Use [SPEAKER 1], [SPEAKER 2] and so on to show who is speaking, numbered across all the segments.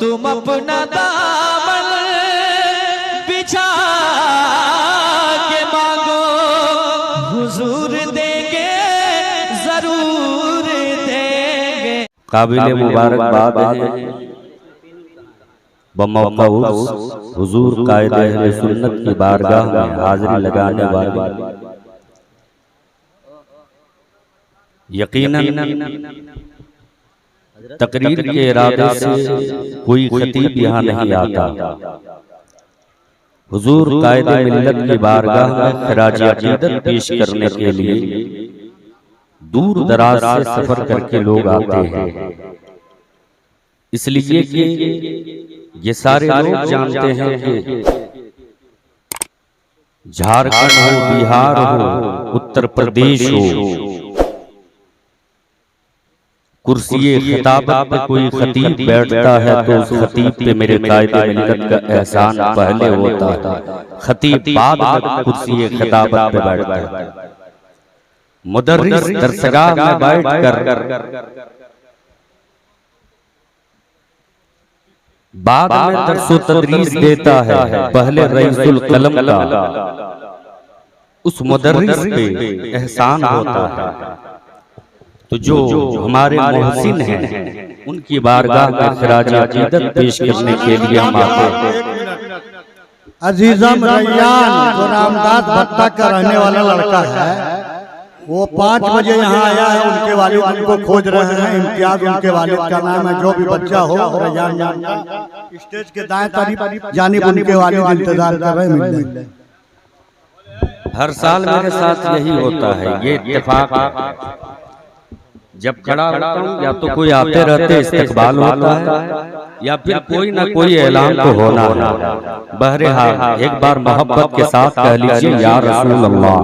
[SPEAKER 1] तुम अपना दामन बिछा के मांगो, हुजूर देंगे, जरूर देंगे।
[SPEAKER 2] काबिल मुबारकबाद है बमौका उर्स हुजूर कायदे अहले सुन्नत की बारगाह में हाजिरी लगाने वाले यकीनन तकरीर के इरादे से कोई खतीब यहाँ नहीं आता। हुजूर कायदे मिल्लत की बारगाह में खराज अकीदत पेश करने के लिए दूर दराज से सफर करके लोग आते हैं, इसलिए कि ये सारे लोग जानते हैं कि झारखंड हो, बिहार हो, उत्तर प्रदेश हो, कुर्सी खिताबत पे कोई खतीब बैठता है तो उस खतीब पे मेरे कायदे मिल्लत का एहसान पहले होता है, खतीब बाद में कुर्सी खिताबत पे बैठता है। मुदर्रिस दरसगाह में बैठकर बाद में दर्सो तदरीस देता है, पहले रईसुल कलम का उस मुदर्रिस पे एहसान होता है। तो जो हमारे मोहसिन हैं उनकी बारगाह में खराज अकीदत पेश करने के लिए हम आते हैं।
[SPEAKER 3] अजीजम रैयान जो रामदास भट्टा का रहने वाला लड़का है, वो 5 बजे यहाँ आया है। उनके वालिद उनको खोज रहे हैं। इम्तियाज उनके वालिद का नाम है। जो भी बच्चा हो रैयान स्टेज के दाएं तरफ जानिब उनके वालिद इंतजार कर रहे हैं मिलने।
[SPEAKER 2] हर साल मेरे साथ यही होता है, ये इत्तेफाक जब खड़ा होता हूँ या तो कोई आते रहते इस्तकबाल होता है या फिर कोई ना कोई ऐलान तो होना है। बहरहाल एक बार मोहब्बत के साथ कह लीजिए या रसूल अल्लाह,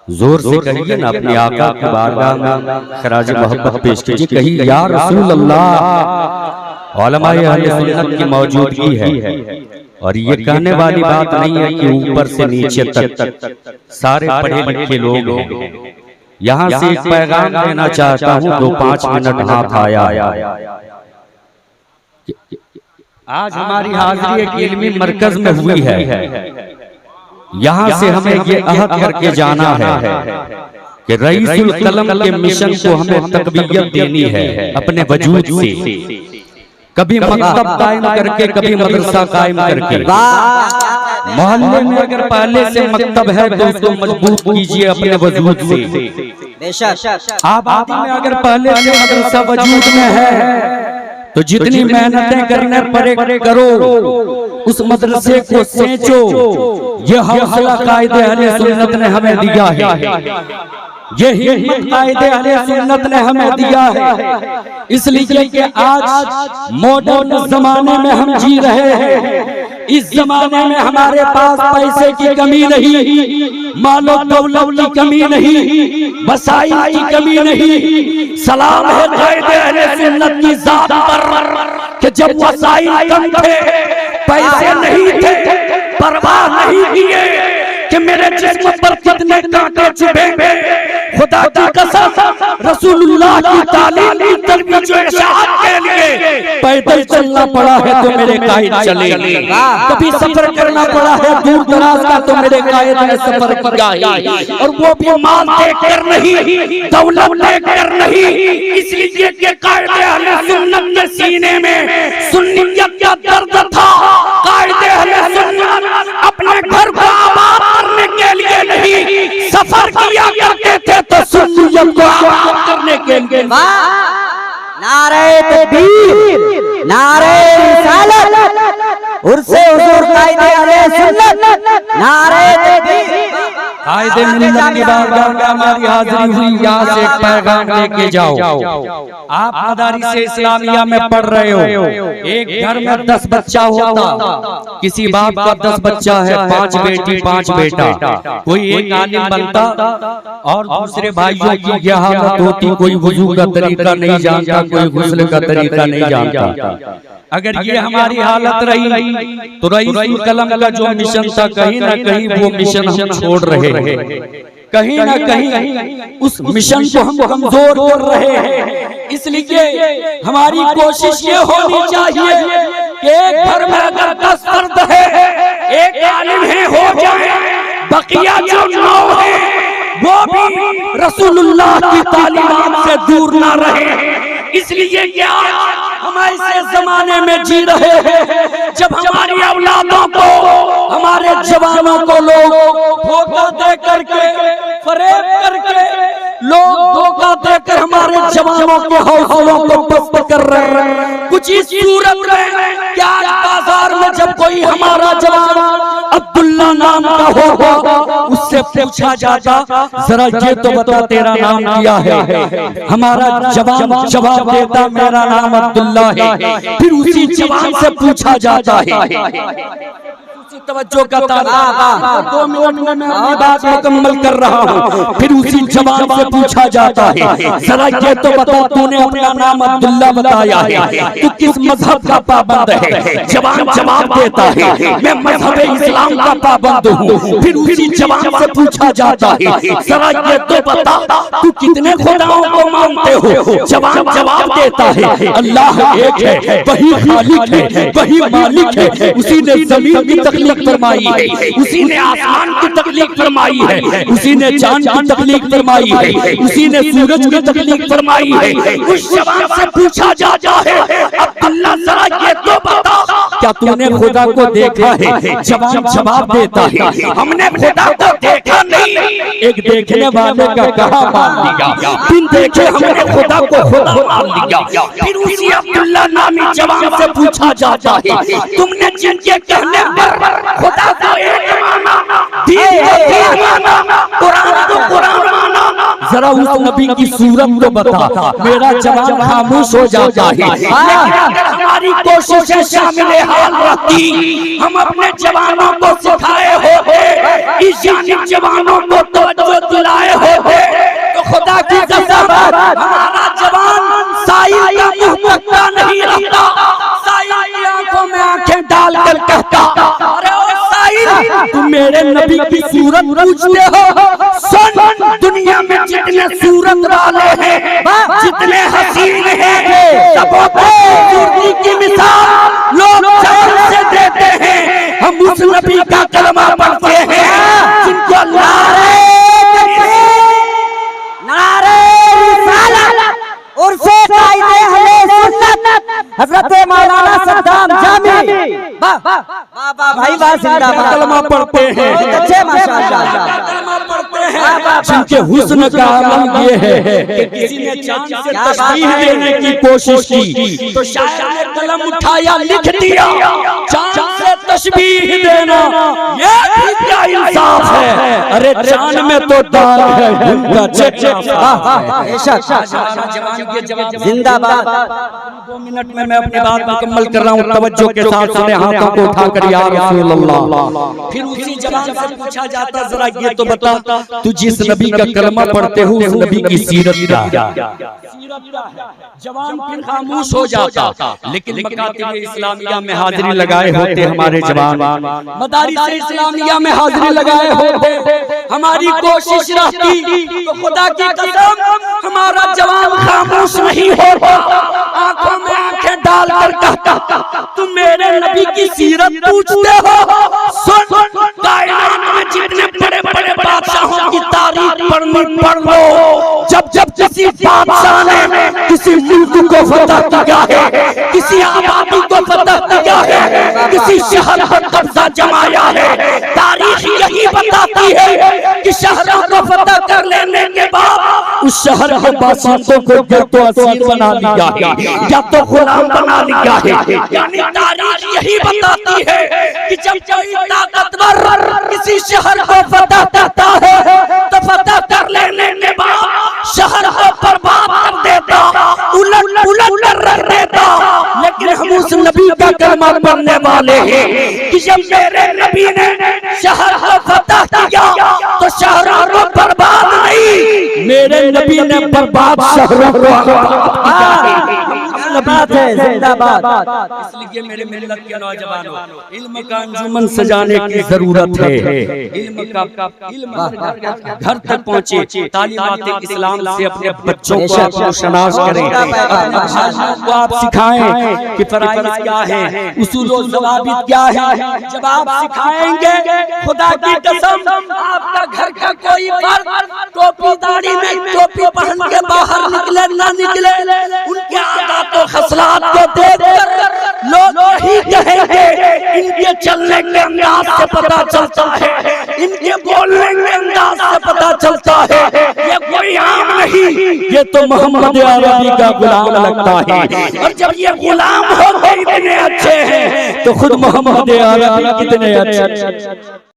[SPEAKER 2] जोर से कहिए ना, अपने आका की बारगाह में खराज मोहब्बत पेश कीजिए, कहिए या रसूल अल्लाह। उलमाए अहले सुन्नत की मौजूदगी है और ये कहने वाली बात नहीं है कि ऊपर से नीचे तक सारे पढ़े लिखे लोग हैं। यहाँ से एक पैगाम देना चाहता हूँ, 2-5 मिनट हाथ आया। आज हमारी हाजिरी एक इल्मी मरकज में हुई है। यहाँ से हमें ये अहद करके जाना है कि रईसुल कलम के मिशन को हमें तकबीयत देनी है अपने वजूद से, कभी मकतब कायम करके, कभी मदरसा कायम करके। मोहल्ले में अगर पहले से मकतब है तो उसको मजबूत कीजिए अपने वजूद से। आबादी में अगर पहले से मदरसा वजूद में है तो जितनी मेहनतें करने पड़े करो, उस मदरसे को सेंचो। ये हौसला कायदे अहले सुन्नत ने हमें दिया है, ये हिम्मत कायदे अहले सुन्नत ने हमें दिया है। इसलिए कि आज मॉडर्न जमाने में हम जी रहे हैं। इस जमाने में हमारे पास पैसे की कमी नहीं, मालो दौलत की कमी नहीं, वसाइल की कमी नहीं। सलाम है कायदे अहले सुन्नत की जात पर कि जब वसाइल कम थे, पैसे नहीं थे, परवाह नहीं किए कि मेरे जिस्म पर कितने कांटे चुभेंगे। खुदा की कसम रसूलुल्लाह की तालीम की तरबियत के लिए पैदल चलना पड़ा है तो मेरे कायद चले, कभी सफर करना पड़ा है दूर दराज का तो मेरे कायद ने सफर किया है। और वो भी माल देकर नहीं, दौलत देकर नहीं, इसलिए कि कायदे अहले सुन्नत के सीने में सुन्नियत का दर्द था। कायदे अहले सुन्नत अपने घर को आबाद करने के लिए नहीं, सफर किया करते थे तो सुन्नियत को आबाद करने के लिए।
[SPEAKER 4] नारे तकबीर, नारे रिसालत, उर्से हुजूर कायदे अहले सुन्नत, नारे तकबीर।
[SPEAKER 2] कायदे मिल्लत की बारगाह में हमारी हाजिरी हुई, यहाँ से एक पैगाम लेके जाओ। आप मदारिस इस्लामिया में पढ़ रहे हो, एक घर में 10 बच्चा होता, किसी बाप का 10 बच्चा है, 5 बेटी 5 बेटा, कोई एक आलिम बनता और दूसरे भाइयों की यह हालत होती, कोई वुजू का तरीका नहीं जानता, कोई गुस्ल का तरीका नहीं जानता। अगर ये हमारी हालत रही तो रईसुल कलम का जो मिशन था, कहीं ना कहीं वो मिशन हम छोड़ रहे हैं। कहीं ना कहीं उस मिशन को हम कमजोर कर रहे हैं। इसलिए हमारी कोशिश ये होनी चाहिए कि एक घर में अगर 10 फर्द है, एक आलिम है हो जाए, बकिया जो 9 है वो भी रसूलुल्लाह की तालीमात से दूर ना रहे। इसलिए क्या हम ऐसे जमाने में जी रहे हैं जब हमारी औलादों को, हमारे जवानों को लोग धोखा दे करके, फरेब करके, लोग धोखा देकर हमारे जवानों के हौसलों को पस्त कर रहे हैं। कुछ इस सूरत में क्या बाजार में जब कोई हमारा जवान अब्दुल्ला नाम का होगा, उससे पूछा जाता जरा ये तो बता तेरा नाम क्या है, हमारा जवान जवाब देता मेरा नाम अब्दुल्ला है। फिर उसी जवान से पूछा जाता है, तवज्जो का ताला, 2 मिनट में मैं अपनी बात मुकम्मल कर रहा हूँ। फिर उसी जवान से पूछा जाता है जरा ये तो बता तूने अपना नाम अब्दुल्ला बताया है, तू किस मजहब का पाबंद है? जवान जवाब देता है मैं मजहब इस्लाम का पाबंद हूँ। फिर उसी जवान से पूछा जाता है जरा ये तो बता तू कितने खुदाओं को मानते हो? जवान जवाब देता है अल्लाह एक है, वही खालिक है, वही मालिक है, उसी ने जमीन की तख्लीक फरमाई है, उसी ने आसमान की तख्लीक फरमाई है, उसी ने चांद की तख्लीक फरमाई है, उसी ने सूरज की तख्लीक फरमाई है। उस जवान से पूछा जाता है अब्दुल्ला जरा ये तो बता क्या तूने खुदा को देखा है? जवान जवाब देता है हमने खुदा को देखा नहीं। एक देखने वाले का कहा मान लिया, बिन देखे हमने खुदा को खुदा मान लिया। फिर उसी अब्दुल्ला नामी जवान से पूछा जाता है तुमने जिनके कहने पर खुदा को एक माना, दीन को दीन माना, कुरान को कुरान माना, जरा उस नबी की सूरत को बता। मेरा जवान खामोश हो जाता है। अगर हमारी कोशिशें शामिल हाल रहती, हम अपने जवानों को सिखाए होते, इस जानिब जवानों को तवज्जो दिलाए होते, तो खुदा की कसम हमारा जवान साहिल का मुंह तकता नहीं रहता, साहिल की आंखों में आंखें डालकर कहता अरे ओ साहिल तुम मेरे नबी की सूरत पूछते हो? सुन, दुनिया में जितने सूरत वाले हैं, जितने हसीन हैं, सबों को खूबसूरती की मिसाल लोग जान से देते हैं। हम उस नबी का कलमा पढ़ते हैं जिनको
[SPEAKER 4] हजरत मौलाना सद्दाम जामी भाई जिंदाबाद
[SPEAKER 2] कलमा पढ़ते हैं,
[SPEAKER 4] अच्छे माशाअल्लाह
[SPEAKER 2] कलमा पढ़ते हैं, जिनके हुस्न का आलम ये है कि किसी ने चांद से तशबीह देने की कोशिश की तो शायर ने कलम उठाया लिख दिया चांद से तशबीह देना ये भी क्या इंसाफ है? अरे चांद में तो दाग है, उनका
[SPEAKER 4] जिंदाबाद।
[SPEAKER 2] 2 मिनट में मैं अपनी बात मुकम्मल कर रहा हूँ, तवज्जो के साथ सुने, हाथों को उठाकर या रसूल अल्लाह। फिर उसी जवान से पूछा जाता जरा ये तो बता तू जिस नबी का कलमा पढ़ते हो उस नबी की सीरत क्या है? जवान फिर खामोश हो जाता। लेकिन मकातिब इस्लामिया में हाजिरी लगाए होते हमारे जवान, मदारिस इस्लामिया में हाजिरी लगाए होते, हमारी कोशिश रहती तो खुदा की कसम हमारा जवान खामोश नहीं होता, आंखों में आंखें डालकर कहता तुम मेरे नबी की सीरत पूछते हो? सुन, कायनात में जितने बड़े बड़े बादशाहों की तारीख पढ़नी पढ़ लो। जब जब किसी बादशाह ने किसी मुल्क को फतह किया है, किसी आबादी को फतह किया है, किसी शहर पर कब्जा जमाया है, तारीख यही बताती है कि शहरों को फतह कर लेने के बाद उस शहर के बासिंदों को या तो असीर बना लिया है या तो गुलाम बना लिया है। यानी तारीख यही बताती है कि जब कोई ताकतवर किसी शहर को फतह करता है तो फतह कर लेने के बाद शहर को बर्बाद कर देता, उलट पुलट कर रख देता। लेकिन हम उस नबी का कलमा पढ़ने वाले हैं कि जब मेरे नबी ने शहर को फतह किया तो शहरों को बर्बाद नहीं, मेरे नबी ने बर्बाद शहरों को
[SPEAKER 4] बात है, जिंदाबाद।
[SPEAKER 2] इसलिए मेरे मिल्लत के नौजवानों, इल्म का अंजुमन सजाने की जरूरत है। इल्म घर तक पहुँचे, तालीमात इस्लाम से अपने बच्चों को आप रोशनास करें, अपने भाइयों को आप सिखाएं कि फराइज़ क्या है, उसूल और ज़वाबित क्या है। जब आप सिखाएंगे, खुदा की कसम आपका घर का कोई मर्द टोपी दाढ़ी में टोपी पहन के बाहर निकले ना निकले, उनके आदत और खसलात को देखकर लोग यही कहेंगे, इनके चलने के अंदाज से पता चलता है, इनके बोलने के अंदाज से पता चलता है, ये कोई आम नहीं, ये तो मोहम्मद अरबी का गुलाम लगता है। और जब ये गुलाम होते इतने अच्छे हैं, तो खुद मोहम्मद अरबी कितने अच्छे।